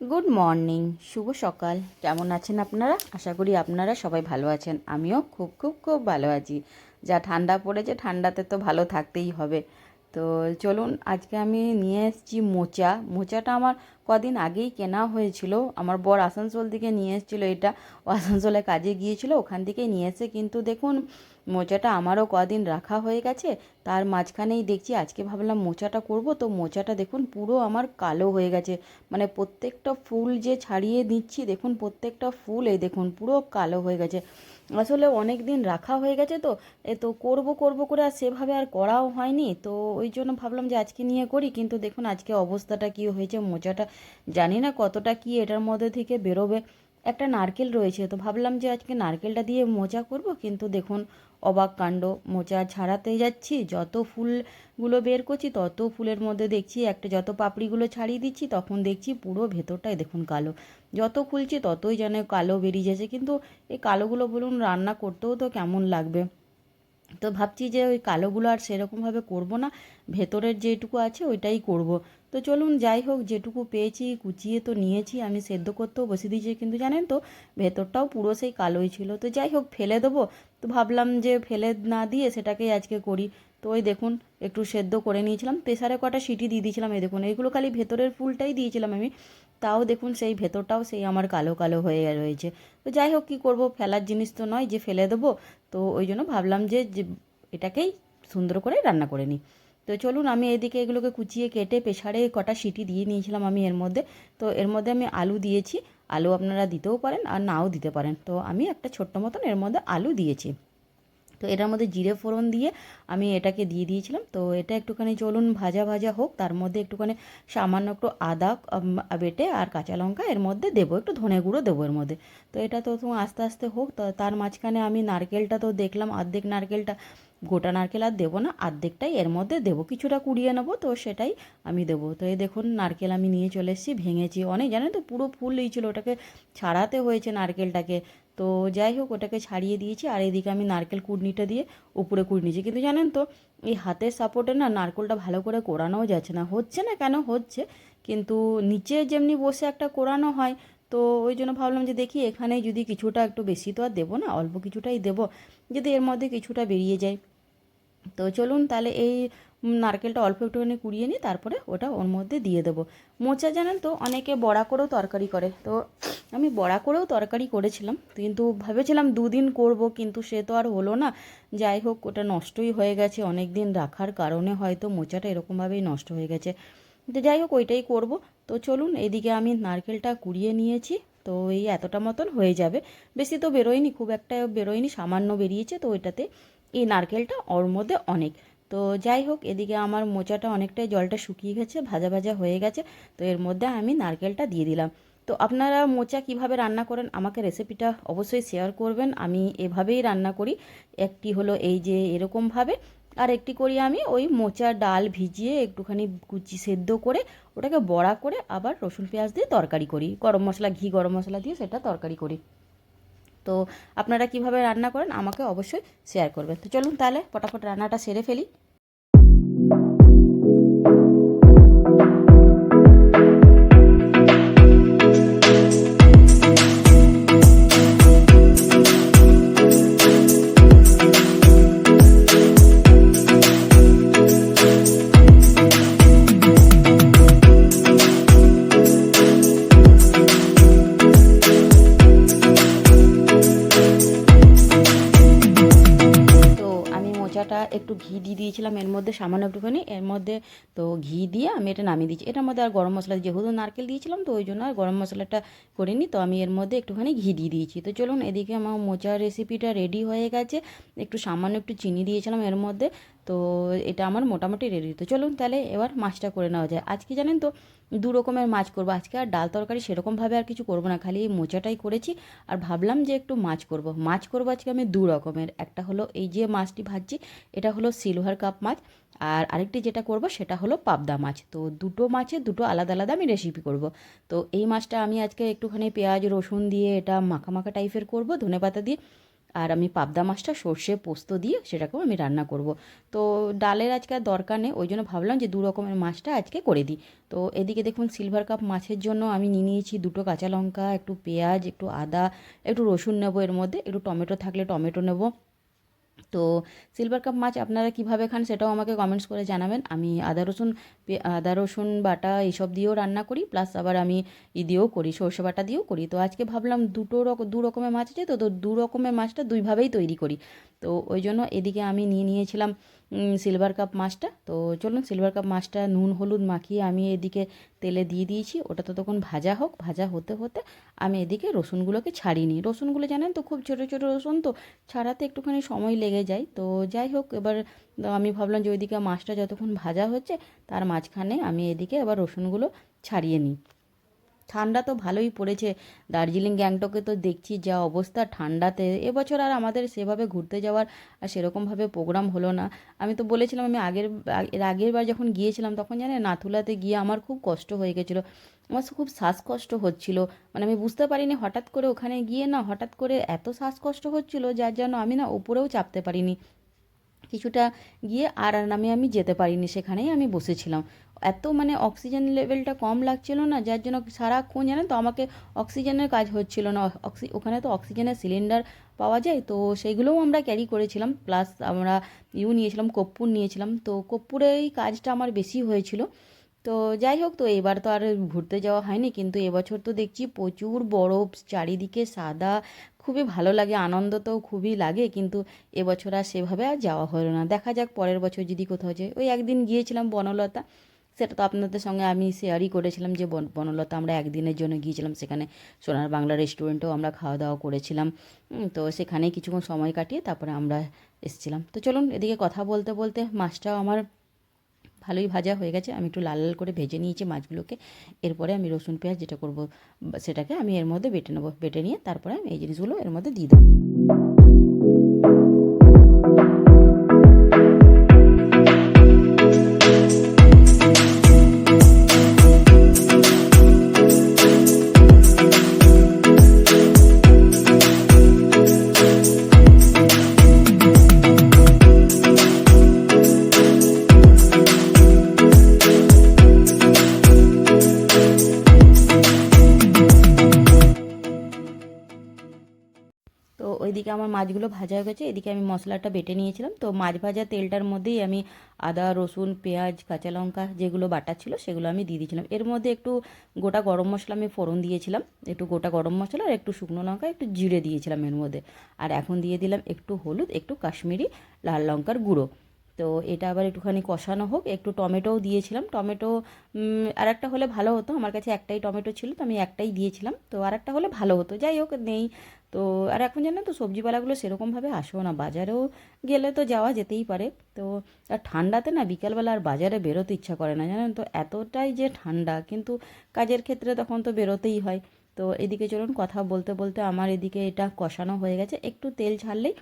Good morning, শুভ সকাল। কেমন আছেন আপনারা? আশা করি আপনারা সবাই ভালো আছেন। আমিও খুব খুব খুব ভালো আছি। যা ঠান্ডা পড়েছে, ঠান্ডাতে তো ভালো থাকতেই হবে। তো চলুন, আজকে আমি নিয়ে এসেছি মোচা। মোচাটা আমার কদিন আগেই কেনা হয়েছিল। আমার বর আসানসোল থেকে নিয়ে এসেছিলো এটা। ও আসানসোলে কাজে গিয়েছিল, ওখান থেকেই নিয়ে এসে, কিন্তু দেখুন মোচাটা আমারও কদিন রাখা হয়ে গেছে। তার মাঝখানেই দেখছি আজকে ভাবলাম মোচাটা করব, তো মোচাটা দেখুন পুরো আমার কালো হয়ে গেছে। মানে প্রত্যেকটা ফুল যে ছাড়িয়ে দিচ্ছি, দেখুন প্রত্যেকটা ফুল এই দেখুন পুরো কালো হয়ে গেছে। আসলে অনেক দিন রাখা হয়ে গেছে, তো তো করব করব করে আর সেভাবে আর করাও হয়নি। তো ওই জন্য ভাবলাম যে আজকে নিয়ে করি, কিন্তু দেখুন আজকে অবস্থাটা কী হয়েছে মোচাটা। জানি না কতটা কি এটার মধ্যে থেকে বেরোবে। একটা নারকেল রয়েছে, তো ভাবলাম যে আজকে নারকেলটা দিয়ে মোচা করব, কিন্তু দেখুন অবাক কাণ্ড। মোচা ছাড়াতে যাচ্ছি, যত ফুলগুলো বের করছি তত ফুলের মধ্যে দেখছি একটা, যত পাপড়িগুলো ছাড়িয়ে দিচ্ছি তখন দেখছি পুরো ভেতরটাই দেখুন কালো। যত খুলছি ততই যেন কালো বেরিয়ে যাচ্ছে, কিন্তু এই কালোগুলো বলুন রান্না করতেও তো কেমন লাগবে। তো ভাবছি যে ওই কালোগুলো আর সেরকমভাবে করব না, ভেতরের যেটুকু আছে ওইটাই করব। তো চলুন, যাই হোক, যেটুকু পেয়েছি কুচিয়ে তো নিয়েছি, আমি সেদ্ধ করতেও বসে দিয়েছি, কিন্তু জানেন তো ভেতরটাও পুরো সেই কালোই ছিল। তো যাই হোক, ফেলে দেবো। তো ভাবলাম যে ফেলে না দিয়ে সেটাকেই আজকে করি। তো ওই দেখুন একটু সেদ্ধ করে নিয়েছিলাম, প্রেসারে কটা সিটি দিয়ে দিয়েছিলাম। এই দেখুন এইগুলো খালি ভেতরের ফুলটাই দিয়েছিলাম আমি, তাও দেখুন সেই ভেতরটাও সেই আমার কালো কালো হয়ে রয়েছে। তো যাই হোক, কী করব, ফেলার জিনিস তো নয় যে ফেলে দেবো। তো ওই জন্য ভাবলাম যে এটাকেই সুন্দর করে রান্না করে নিই। তো চলুন, আমি এদিকে এগুলোকে কুচিয়ে কেটে প্রেসারে কটা সিটি দিয়ে নিয়েছিলাম আমি এর মধ্যে। তো এর মধ্যে আমি আলু দিয়েছি। আলু আপনারা দিতেও পারেন আর নাও দিতে পারেন। তো আমি একটা ছোট্ট মতন এর মধ্যে আলু দিয়েছি। তো এটার মধ্যে জিরে ফোড়ন দিয়ে আমি এটাকে দিয়ে দিয়েছিলাম। তো এটা একটুখানি চলুন ভাজা ভাজা হোক, তার মধ্যে একটুখানি সামান্য একটু আদা বেটে আর কাঁচা লঙ্কা এর মধ্যে দেবো, একটু ধনে গুঁড়ো দেবো এর মধ্যে। তো এটা তো আস্তে আস্তে হোক। তো তার মাঝখানে আমি নারকেলটা তো দেখলাম, অর্ধেক নারকেলটা, গোটা নারকেল আর দেবো না, অর্ধেকটাই এর মধ্যে দেবো, কিছুটা কুড়িয়ে নেবো, তো সেটাই আমি দেবো। তো এই দেখুন নারকেল আমি নিয়ে চলে এসেছি, ভেঙেছি অনেক, জানেন তো পুরো ফুল ছিল, ওটাকে ছাড়াতে হয়েছে নারকেলটাকে। তো যাই হোক, ওটাকে ছাড়িয়ে দিয়েছি, আর এদিকে আমি নারকেল কুড়নিটা দিয়ে উপরে কুড়ে নিয়েছি, কিন্তু জানেন তো এই হাতের সাপোর্টে না নারকেলটা ভালো করে কোরানোও যাচ্ছে না, হচ্ছে না কেন হচ্ছে, কিন্তু নিচে যেমনি বসে একটা কোরানো হয়। তো ওই জন্য ভাবলাম যে দেখি এখানেই যদি কিছুটা, একটু বেশি তো আর দেবো না, অল্প কিছুটাই দেবো, যদি এর মধ্যে কিছুটা বেরিয়ে যায়। তো চলুন তাহলে এই নারকেলটা অল্প একটুখানি কুড়িয়ে নিই, তারপরে ওটা ওর মধ্যে দিয়ে দেবো। মোচা জানেন তো অনেকে বড়া করেও তরকারি করে, তো আমি বড়া করেও তরকারি করেছিলাম, কিন্তু ভেবেছিলাম দুদিন করব, কিন্তু সে তো আর হলো না। যাই হোক, ওটা নষ্টই হয়ে গেছে, অনেক দিন রাখার কারণে হয়তো মোচাটা এরকমভাবেই নষ্ট হয়ে গেছে। তো যাই হোক, ওইটাই করব। তো চলুন, এদিকে আমি নারকেলটা কুড়িয়ে নিয়েছি। তো এই এতটা মতন হয়ে যাবে, বেশি তো বেরোয়নি, খুব একটা বেরোয়নি, সামান্য বেরিয়েছে, তো ওইটাতে এই নারকেলটা ওর মধ্যে অনেক। তো যাই হোক, এদিকে আমার মোচাটা অনেকটাই জলটা শুকিয়ে গেছে, ভাজা ভাজা হয়ে গেছে। তো এর মধ্যে আমি নারকেলটা দিয়ে দিলাম। তো আপনারা মোচা কিভাবে রান্না করেন আমাকে রেসিপিটা অবশ্যই শেয়ার করবেন। আমি এভাবেই রান্না করি। একটি হলো এই যে এরকমভাবে, আর একটি করি আমি ওই মোচা ডাল ভিজিয়ে একটুখানি কুচি সেদ্ধ করে ওটাকে বড়া করে আবার রসুন পেঁয়াজ দিয়ে তরকারি করি, গরম মশলা, ঘি গরম মশলা দিয়ে সেটা তরকারি করি। তো আপনারা কিভাবে রান্না করেন আমাকে অবশ্যই শেয়ার করবেন। তো চলুন তাহলে ফটাফট রান্নাটা সেরে ফেলি। মোচাটা একটু ঘি দিয়ে দিয়েছিলাম এর মধ্যে, সামান্য একটুখানি এর মধ্যে। তো ঘি দিয়ে আমি এটা নামিয়ে দিয়েছি। এটার মধ্যে আর গরম মশলা, যেহেতু নারকেল দিয়েছিলাম তো ওই জন্য আর গরম মশলাটা করিনি। তো আমি এর মধ্যে একটুখানি ঘি দিয়ে দিয়েছি। তো চলুন, এদিকে আমার মোচার রেসিপিটা রেডি হয়ে গেছে। একটু সামান্য একটু চিনি দিয়েছিলাম এর মধ্যে। তো এটা আমার মোটামুটি রেডি। তো চলুন তাহলে এবার মাছটা করে নেওয়া যায়। আজকে জানেন তো দু রকমের মাছ করবো আজকে, আর ডাল তরকারি সেরকমভাবে আর কিছু করবো না, খালি এই মোচাটাই করেছি। আর ভাবলাম যে একটু মাছ করবো আজকে আমি দু রকমের। একটা হলো এই যে মাছটি ভাজছি, এটা হলো সিলভার কাপ মাছ। আর আরেকটি যেটা করব সেটা হলো পাবদা মাছ। তো দুটো মাছের দুটো আলাদা আলাদা আমি রেসিপি করব। তো এই মাছটা আমি আজকে একটুখানি পেঁয়াজ রসুন দিয়ে এটা মাখা মাখা টাইপের করব, ধনেপাতা দিয়ে। আর আমি পাবদা মাছটা সর্ষে পোস্ত দিয়ে সেটাকেও আমি রান্না করব। তো ডালের আজকে আর দরকার নেই, ওই জন্য ভাবলাম যে দু রকমের মাছটা আজকে করে দিই। তো এদিকে দেখুন সিলভার কাপ মাছের জন্য আমি নিয়ে নিয়েছি দুটো কাঁচা লঙ্কা, একটু পেঁয়াজ, একটু আদা, একটু রসুন নেবো, এর মধ্যে একটু টমেটো থাকলে টমেটো নেব। তো সিলভার কাপ মাছ আপনারা কীভাবে খান সেটাও আমাকে কমেন্টস করে জানাবেন। আমি আদা রসুন বাটা এইসব দিয়েও রান্না করি, প্লাস আবার আমি দিয়েও করি, সর্ষে বাটা দিয়েও করি। তো আজকে ভাবলাম দু রকমের মাছ আছে, তো দু রকমের মাছটা দুইভাবেই তৈরি করি। তো ওই জন্য এদিকে আমি নিয়ে নিয়েছিলাম সিলভার কাপ মাছটা। তো চলুন সিলভার কাপ মাছটা নুন হলুদ মাখিয়ে আমি এদিকে তেলে দিয়ে দিয়েছি, ওটা তো তখন ভাজা হোক। ভাজা হতে হতে আমি এদিকে রসুনগুলোকে ছাড়িয়ে নিই। রসুনগুলো জানেন তো খুব ছোটো ছোটো রসুন, তো ছাড়াতে একটুখানি সময় লেগে যায়। তো যাই হোক, এবার আমি ভাবলাম যে ওইদিকে মাছটা যতক্ষণ ভাজা হচ্ছে তার মাঝখানে আমি এদিকে আবার রসুনগুলো ছাড়িয়ে নিই। ঠান্ডা তো ভালোই পড়েছে, দার্জিলিং গ্যাংটকে তো দেখছি যা অবস্থা ঠান্ডাতে। এবছর আর আমাদের সেভাবে ঘুরতে যাওয়ার আর সেরকমভাবে প্রোগ্রাম হলো না। আমি তো বলেছিলাম আমি এর আগের বার যখন গিয়েছিলাম তখন জানেন নাথুলাতে গিয়ে আমার খুব কষ্ট হয়ে গেছিলো, আমার খুব শ্বাসকষ্ট হচ্ছিল। মানে আমি বুঝতে পারিনি, হঠাৎ করে ওখানে গিয়ে না হঠাৎ করে এত শ্বাসকষ্ট হচ্ছিলো যার জন্য আমি না উপরেও চাপতে পারিনি। কিছুটা গিয়ে আর নামে আমি যেতে পারিনি, সেখানেই আমি বসেছিলাম। এত মানে অক্সিজেন লেভেলটা কম লাগছিল না, যার জন্য সারাক্ষণ জানেন তো আমাকে অক্সিজেনের কাজ হচ্ছিল না। ওখানে তো অক্সিজেনের সিলিন্ডার পাওয়া যায়, তো সেইগুলোও আমরা ক্যারি করেছিলাম, প্লাস আমরা নিয়েছিলাম, কর্পূর নিয়েছিলাম। তো কর্পূরের এই কাজটা আমার বেশি হয়েছিল। তো যাই হোক, তো এবার তো আর ঘুরতে যাওয়া হয়নি, কিন্তু এবছর তো দেখছি প্রচুর বরফ, চারিদিকে সাদা, খুবই ভালো লাগে, আনন্দ তো খুবই লাগে। কিন্তু এবছর আর সেভাবে আর যাওয়া হলো না, দেখা যাক পরের বছর যদি কোথাও যাই। ওই একদিন গিয়েছিলাম বনলতা, সেটা তো আপনাদের সঙ্গে আমি শেয়ারই করেছিলাম যে বনলতা আমরা একদিনের জন্য গিয়েছিলাম, সেখানে সোনার বাংলা রেস্টুরেন্টেও আমরা খাওয়া দাওয়া করেছিলাম। তো সেখানেই কিছুক্ষণ সময় কাটিয়ে তারপরে আমরা এসেছিলাম। তো চলুন এদিকে কথা বলতে বলতে মাছটাও আমার ভালোই ভাজা হয়ে গেছে, আমি একটু লাল লাল করে ভেজে নিয়েছি মাছগুলোকে। এরপরে আমি রসুন পেঁয়াজ যেটা করব সেটাকে আমি এর মধ্যে বেটে নেবো, বেটে নিয়ে তারপরে আমি এই জিনিসগুলো এর মধ্যে দিয়ে দেবো। তো ওইদিকে আমার মাছগুলো ভাজা হয়ে গেছে, এদিকে আমি মশলাটা বেটে নিয়েছিলাম। তো মাছ ভাজা তেলটার মধ্যেই আমি আদা রসুন পেঁয়াজ কাঁচা লঙ্কা যেগুলো বাটা ছিল সেগুলো আমি দিয়ে দিয়েছিলাম। এর মধ্যে একটু গোটা গরম মশলা আমি ফোড়ন দিয়েছিলাম, একটু গোটা গরম মশলা আর একটু শুকনো লঙ্কা একটু জিরে দিয়েছিলাম এর মধ্যে। আর এখন দিয়ে দিলাম একটু হলুদ, একটু কাশ্মীরি লাল লঙ্কার গুঁড়ো। তো এটা আবার একটুখানি কষানো হোক, একটু টমেটোও দিয়েছিলাম। টমেটো আর একটা হলে ভালো হতো, আমার কাছে একটাই টমেটো ছিল তো আমি একটাই দিয়েছিলাম, তো আর একটা হলে ভালো হতো, যাই হোক নেই। তো আর এখন জানেন তো সবজিওয়ালাগুলো সেরকমভাবে আসেও না, বাজারেও গেলে তো যাওয়া যেতেই পারে। তো আর ঠান্ডাতে না বিকালবেলা আর বাজারে বেরোতে ইচ্ছা করে না, জানেন তো এতটাই যে ঠান্ডা, কিন্তু কাজের ক্ষেত্রে তখন তো বেরোতেই হয়। তো এদিকে চলুন কথা বলতে বলতে আমার এদিকে এটা কষানো হয়ে গেছে, একটু তেল ছাড়লেই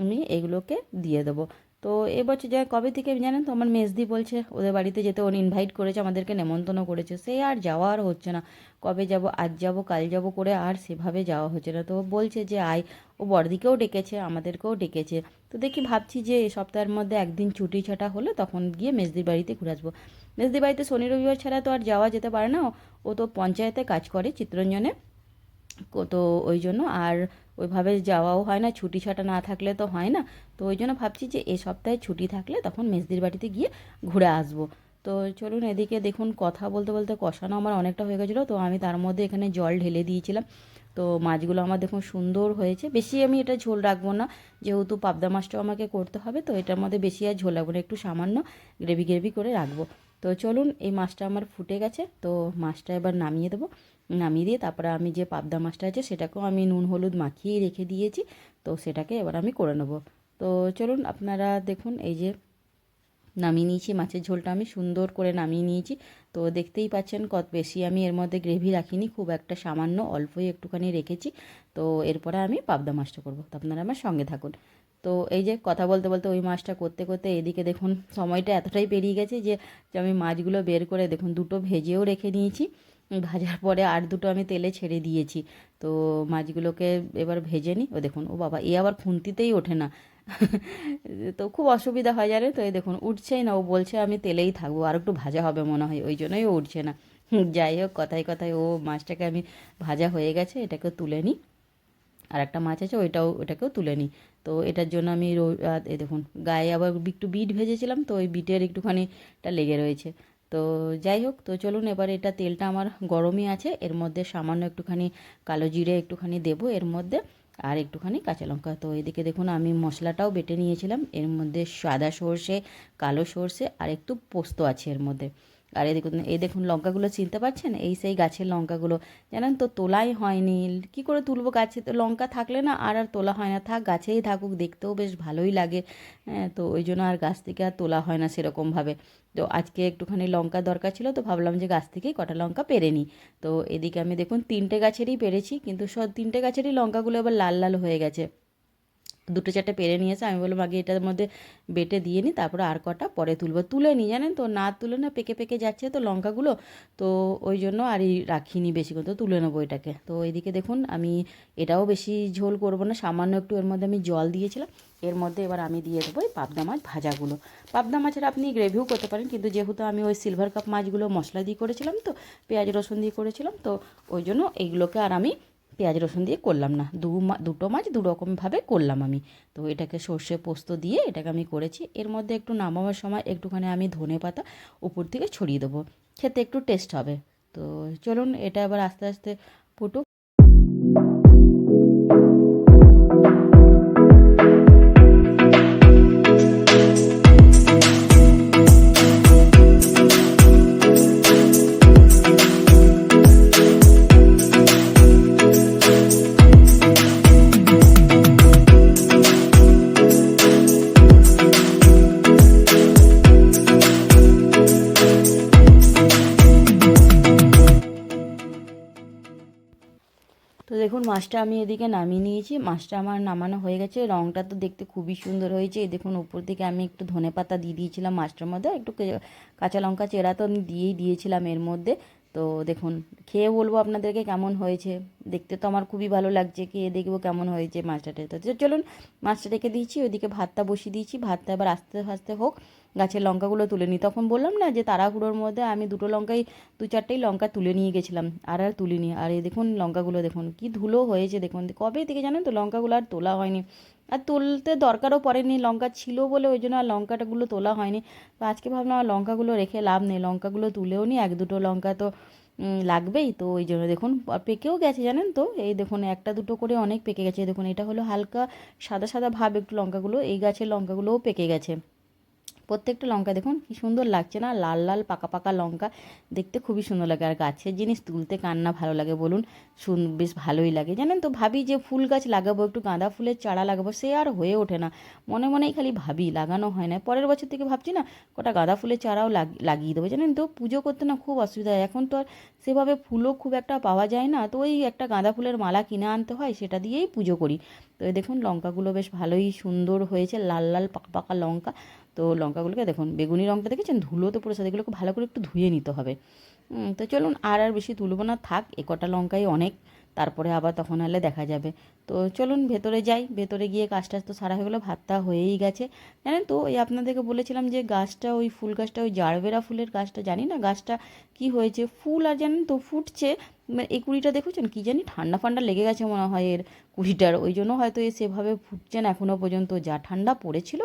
আমি এগুলোকে দিয়ে দেবো। তো এবছর যা কবে থেকে জানেন তো আমার মেজদি বলছে ওদের বাড়িতে যেতে, ওর ইনভাইট করেছে, আমাদেরকে নেমন্তন্ন করেছে, সে আর যাওয়া আর হচ্ছে না। কবে যাব, আজ যাব কাল যাব করে আর সেভাবে যাওয়া হচ্ছে না। তো বলছে যে আয়, ও বড়দিকেও ডেকেছে আমাদেরকেও ডেকেছে। তো দেখি ভাবছি যে এই সপ্তাহের মধ্যে একদিন ছুটি ছাটা হলে তখন গিয়ে মেজদির বাড়িতে ঘুরে আসবো। মেজদির বাড়িতে শনি রবিবার ছাড়া তো আর যাওয়া যেতে পারে না, ও তো পঞ্চায়েতে কাজ করে চিত্তরঞ্জনে। তো ওই জন্য আর ওইভাবে যাওয়াও হয় না, ছুটি ছাটা না থাকলে তো হয় না। তো ওই জন্য ভাবছি যে এ সপ্তাহে ছুটি থাকলে তখন মেজদির বাড়িতে গিয়ে ঘুরে আসবো। তো চলুন এদিকে দেখুন কথা বলতে বলতে কষানো আমার অনেকটা হয়ে গেছিলো, তো আমি তার মধ্যে এখানে জল ঢেলে দিয়েছিলাম। তো মাছগুলো আমার দেখুন সুন্দর হয়েছে, বেশি আমি এটা ঝোল রাখবো না, যেহেতু পাবদা মাছটাও আমাকে করতে হবে, তো এটার মধ্যে বেশি আর ঝোল রাখবো না, একটু সামান্য গ্রেভি গ্রেভি করে রাখবো। তো চলুন এই মাছটা আমার ফুটে গেছে, তো মাছটা এবার নামিয়ে দেবো। নামিয়ে দিয়ে তারপরে আমি যে পাবদা মাছটা আছে সেটাকেও আমি নুন হলুদ মাখিয়েই রেখে দিয়েছি, তো সেটাকে এবার আমি করে নেবো। তো চলুন আপনারা দেখুন এই যে নামিয়ে নিয়েছি, মাছের ঝোলটা আমি সুন্দর করে নামিয়ে নিয়েছি। তো দেখতেই পাচ্ছেন কত বেশি আমি এর মধ্যে গ্রেভি রাখিনি, খুব একটা সামান্য অল্পই একটুখানি রেখেছি। তো এরপরে আমি পাবদা মাছটা করব, তো আপনারা আমার সঙ্গে থাকুন। তো এই যে কথা বলতে বলতে ওই মাছটা করতে করতে এদিকে দেখুন সময়টা এতটাই পেরিয়ে গেছে যে যে আমি মাছগুলো বের করে দেখুন দুটো ভেজেও রেখে নিয়েছি। ভাজার পরে আর দুটো আমি তেলে ছেড়ে দিয়েছি। তো মাছগুলোকে এবার ভেজে নিই। ও দেখুন, ও বাবা, এ আবার খুন্তিতেই ওঠে না। তো খুব অসুবিধা হয় জানে তো। এই দেখুন উঠছেই না, ও বলছে আমি তেলেই থাকবো, আর একটু ভাজা হবে মনে হয়, ওই জন্যই ও উঠছে না। যাই হোক, কথায় কথায় ও মাছটাকে আমি ভাজা হয়ে গেছে, এটাকে তুলে নিই। আর একটা মাছ আছে, ওটাকেও তুলে নিই। তো এটার জন্য আমি এই দেখুন গায়ে আবার একটু বিট ভেজেছিলাম, তো ওই বিটের একটুখানিটা লেগে রয়েছে। তো যাই হোক, তো চলুন এবার এটা তেলটা আমার গরমই আছে, এর মধ্যে সামান্য একটুখানি কালো জিরে একটুখানি দেবো এর মধ্যে, আর একটুখানি কাঁচা লঙ্কা। তো এদিকে দেখুন আমি মশলাটাও বেটে নিয়েছিলাম, এর মধ্যে সাদা সর্ষে, কালো সর্ষে আর একটু পোস্ত আছে এর মধ্যে। আর এই দেখুন লঙ্কাগুলো চিনতে পারছেন, এই সেই গাছের লঙ্কাগুলো, জানেন তো তোলাই হয়নি। কি করে তুলবো, গাছে তো লঙ্কা থাকলে না আর তোলা হয় না, থাক গাছেই থাকুক, দেখতেও বেশ ভালোই লাগে। হ্যাঁ, তো ওই জন্য আর গাছ থেকে আর তোলা হয় না সেরকমভাবে। তো আজকে একটুখানি লঙ্কা দরকার ছিল, তো ভাবলাম যে গাছ থেকেই কটা লঙ্কা পেরে নিই। তো এদিকে আমি দেখুন 3টে গাছেরই পেরেছি, কিন্তু সব 3টে গাছেরই লঙ্কাগুলো এবার লাল লাল হয়ে গেছে। 2-4টে পেরে নিয়েছে, আমি বললাম আগে এটার মধ্যে বেটে দিয়ে নিই, তারপরে আর কটা পরে তুলবো। তুলে নিই, জানেন তো, না তুলে না পেকে পেকে যাচ্ছে তো লঙ্কাগুলো, তো ওই জন্য আর রাখিনি বেশিক্ষণ, তো তুলে নেবো এটাকে। তো এইদিকে দেখুন আমি এটাও বেশি ঝোল করবো না, সামান্য একটু এর মধ্যে আমি জল দিয়েছিলাম। এর মধ্যে এবার আমি দিয়ে দেবো এই পাবদা মাছ ভাজাগুলো। পাবদা মাছের আপনি গ্রেভিও করতে পারেন, কিন্তু যেহেতু আমি ওই সিলভার কাপ মাছগুলো মশলা দিয়ে করেছিলাম, তো পেঁয়াজ রসুন দিয়ে করেছিলাম, তো ওই জন্য এইগুলোকে আর আমি পেঁয়াজ রসুন দিয়ে করলাম না, দুটো মাছ দু রকমভাবে করলাম আমি। তো এটাকে সর্ষে পোস্ত দিয়ে এটাকে আমি করেছি। এর মধ্যে একটু নামাবার সময় একটুখানি আমি ধনে পাতা উপর থেকে ছড়িয়ে দেবো, খেতে একটু টেস্ট হবে। তো চলুন এটা এবার আস্তে আস্তে ফুটুক। তো দেখুন মাছটা আমি এদিকে নামিয়ে নিয়েছি, মাছটা আমার নামানো হয়ে গেছে। রঙটা তো দেখতে খুবই সুন্দর হয়েছে। এই দেখুন উপর থেকে আমি একটু ধনেপাতা দিয়ে দিয়েছিলাম মাছটার মধ্যে, একটু কাঁচা লঙ্কা চেরা তো আমি দিয়েই দিয়েছিলাম এর মধ্যে। তো দেখুন খেয়ে বলবো আপনাদেরকে কেমন হয়েছে। দেখতে তো আমার খুবই ভালো লাগছে, খেয়ে দেখবো কেমন হয়েছে মাছটা। তো চলুন মাছটা রেখে দিয়েছি, ওইদিকে ভাতটা বসিয়ে দিয়েছি, ভাতটা এবার আস্তে আস্তে হোক, গাছের লঙ্কাগুলো তুলে নিই। তখন বললাম না যে তাড়াহুড়োর মধ্যে আমি 2-4টেই লঙ্কা তুলে নিয়ে গেছিলাম, আর তুলিনি। আর এই দেখুন লঙ্কাগুলো দেখুন কি ধুলো হয়েছে, দেখুন কবে থেকে জানেন তো লঙ্কাগুলো আর তোলা হয়নি, আর তুলতে দরকারও পড়েনি, লঙ্কা ছিল বলে ওই জন্য আর লঙ্কাটাগুলো তোলা হয়নি। তো আজকে ভাবলাম আর লঙ্কাগুলো রেখে লাভ নেই, লঙ্কাগুলো তুলেও নি, 1-2টো লঙ্কা তো লাগবেই। তো ওই জন্য দেখুন পেকেও গেছে জানেন তো, এই দেখুন 1-2টো করে অনেক পেকে গেছে। দেখুন এটা হলো হালকা সাদা সাদা ভাব একটু লঙ্কাগুলো, এই গাছের লঙ্কাগুলোও পেকে গেছে। প্রত্যেকটা লঙ্কা দেখুন কি সুন্দর লাগছে না, লাল লাল পাকা পাকা লঙ্কা, দেখতে খুবই সুন্দর লাগে। আর গাছের জিনিস তুলতে কার না ভালো লাগে বলুন, বেশ ভালোই লাগে। জানেন তো ভাবি যে ফুল গাছ লাগাবো, একটু গাঁদা ফুলের চারা লাগাবো, সে আর হয়ে ওঠে না, মনে মনেই খালি ভাবি, লাগানো হয় না। পরের বছর থেকে ভাবছি না কটা গাঁদা ফুলের চারাও লাগিয়ে দেবো। জানেন তো পুজো করতে না খুব অসুবিধা হয়, এখন তো আর সেভাবে ফুলও খুব একটা পাওয়া যায় না, তো ওই একটা গাঁদা ফুলের মালা কিনে আনতে হয়, সেটা দিয়েই পুজো করি। তো এই দেখুন লঙ্কাগুলো বেশ ভালোই সুন্দর হয়েছে, লাল লাল পাকা পাকা লঙ্কা। তো লঙ্কাগুলোকে দেখুন বেগুনি রঙটা দেখেছেন, ধুলো তো পড়েছে, এগুলোকে ভালো করে একটু ধুয়ে নিতে হবে। তো চলুন আর বেশি তুলব না, থাক এ কটা লঙ্কাই অনেক, তারপরে আবার তখন হলে দেখা যাবে। তো চলুন ভেতরে যাই, ভেতরে গিয়ে কাজটা তো সারা হয়ে গেলো, ভাতটা হয়েই গেছে। জানেন তো ওই আপনাদেরকে বলেছিলাম যে গাছটা, ওই ফুল গাছটা, ওই জারবেরা ফুলের গাছটা, জানি না গাছটা কি হয়েছে, ফুল আর জানেন তো ফুটছে, এই কুড়িটা দেখেছেন কি জানি ঠান্ডা ফান্ডা লেগে গেছে মনে হয় এর কুড়িটার, ওই জন্য হয়তো সেভাবে ফুটছে না এখনও পর্যন্ত, যা ঠান্ডা পড়েছিল।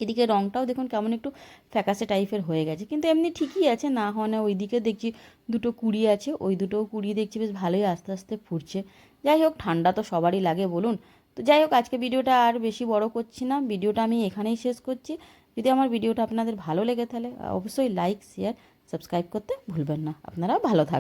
এদিকে রঙটাও দেখুন কেমন একটু ফ্যাকাসে টাইপের হয়ে গেছে, কিন্তু এমনি ঠিকই আছে, না হয় না। ওইদিকে দেখছি 2টো কুড়ি আছে, ওই 2টো কুড়ি দেখছি বেশ ভালোই আস্তে আস্তে ফুটছে। যাই হোক ঠান্ডা তো সবারই লাগে বলুন। তো যাই হোক আজকে ভিডিওটা আর বেশি বড় করছি না, ভিডিওটা আমি এখানেই শেষ করছি। যদি আমার ভিডিওটা আপনাদের ভালো লেগে তাহলে অবশ্যই লাইক শেয়ার সাবস্ক্রাইব করতে ভুলবেন না। আপনারা ভালো থাকবেন।